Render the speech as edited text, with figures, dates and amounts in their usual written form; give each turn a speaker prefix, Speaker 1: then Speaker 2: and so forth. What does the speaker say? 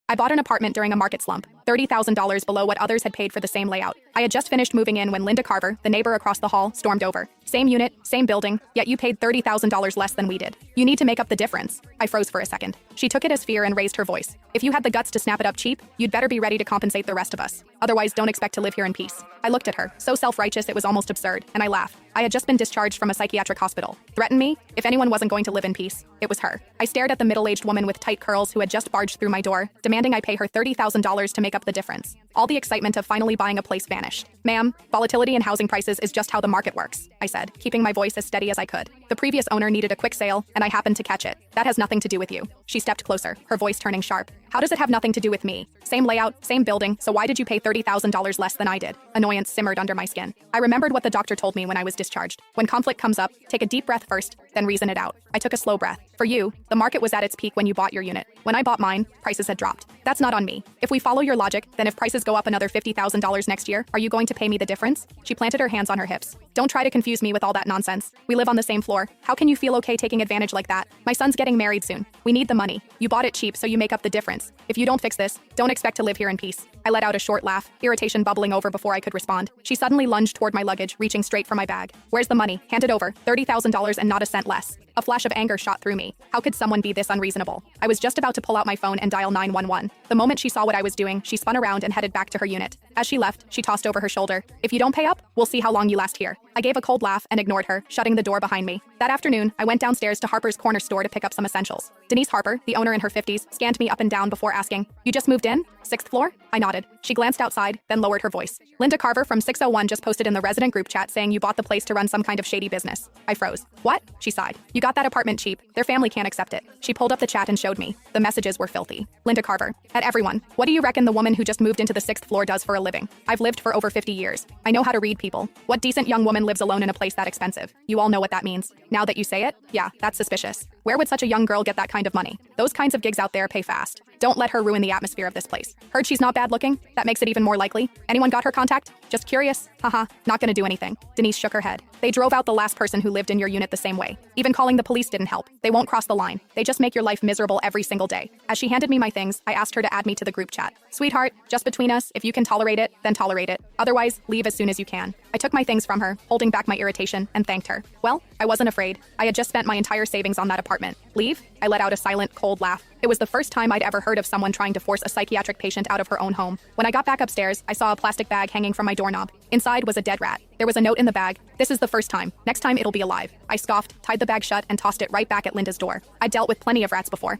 Speaker 1: I bought an apartment during a market slump, $30,000 below what others had paid for the same layout. I had just finished moving in when Linda Carver, the neighbor across the hall, stormed over. Same unit, same building, yet you paid $30,000 less than we did. You need to make up the difference. I froze for a second. She took it as fear and raised her voice. If you had the guts to snap it up cheap, you'd better be ready to compensate the rest of us. Otherwise, don't expect to live here in peace. I looked at her, so self-righteous it was almost absurd, and I laughed. I had just been discharged from a psychiatric hospital. Threaten me? If anyone wasn't going to live in peace, it was her. I stared at the middle-aged woman with tight curls who had just barged through my door, demanding I pay her $30,000 to make up the difference. All the excitement of finally buying a place vanished. Ma'am, volatility in housing prices is just how the market works, I said, keeping my voice as steady as I could. The previous owner needed a quick sale, and I happened to catch it. That has nothing to do with you. She stepped closer, her voice turning sharp. How does it have nothing to do with me? Same layout, same building, so why did you pay $30,000 less than I did? Annoyance simmered under my skin. I remembered what the doctor told me when I was discharged. When conflict comes up, take a deep breath first, then reason it out. I took a slow breath. For you, the market was at its peak when you bought your unit. When I bought mine, prices had dropped. That's not on me. If we follow your logic, then if prices go up another $50,000 next year, are you going to pay me the difference? She planted her hands on her hips. Don't try to confuse me with all that nonsense. We live on the same floor. How can you feel okay taking advantage like that? My son's getting married soon. We need the money. You bought it cheap, so you make up the difference. If you don't fix this, don't expect to live here in peace. I let out a short laugh, irritation bubbling over before I could respond. She suddenly lunged toward my luggage, reaching straight for my bag. Where's the money? Hand it over. $30,000 and not a cent less. A flash of anger shot through me. How could someone be this unreasonable? I was just about to pull out my phone and dial 911. The moment she saw what I was doing, she spun around and headed back to her unit. As she left, she tossed over her shoulder. If you don't pay up, we'll see how long you last here. I gave a cold laugh and ignored her, shutting the door behind me. That afternoon, I went downstairs to Harper's Corner store to pick up some essentials. Denise Harper, the owner in her 50s, scanned me up and down before asking, "You just moved in? 6th floor?" I nodded. She glanced outside, then lowered her voice. "Linda Carver from 601 just posted in the resident group chat saying you bought the place to run some kind of shady business." I froze. "What?" She sighed. "You got that apartment cheap. Their family can't accept it." She pulled up the chat and showed me. The messages were filthy. Linda Carver. At everyone. What do you reckon the woman who just moved into the 6th floor does for a living? I've lived for over 50 years. I know how to read people. What decent young woman lives alone in a place that expensive? You all know what that means. Now that you say it, yeah, that's suspicious. Where would such a young girl get that kind of money? Those kinds of gigs out there pay fast. Don't let her ruin the atmosphere of this place. Heard she's not bad looking? That makes it even more likely. Anyone got her contact? Just curious? Haha, not gonna do anything. Denise shook her head. They drove out the last person who lived in your unit the same way. Even calling the police didn't help. They won't cross the line. They just make your life miserable every single day. As she handed me my things, I asked her to add me to the group chat. Sweetheart, just between us, if you can tolerate it, then tolerate it. Otherwise, leave as soon as you can. I took my things from her, holding back my irritation, and thanked her. Well, I wasn't afraid. I had just spent my entire savings on that apartment. Leave? I let out a silent, cold laugh. It was the first time I'd ever heard of someone trying to force a psychiatric patient out of her own home. When I got back upstairs, I saw a plastic bag hanging from my doorknob. Inside was a dead rat. There was a note in the bag. "This is the first time. Next time it'll be alive." I scoffed, tied the bag shut, and tossed it right back at Linda's door. I dealt with plenty of rats before.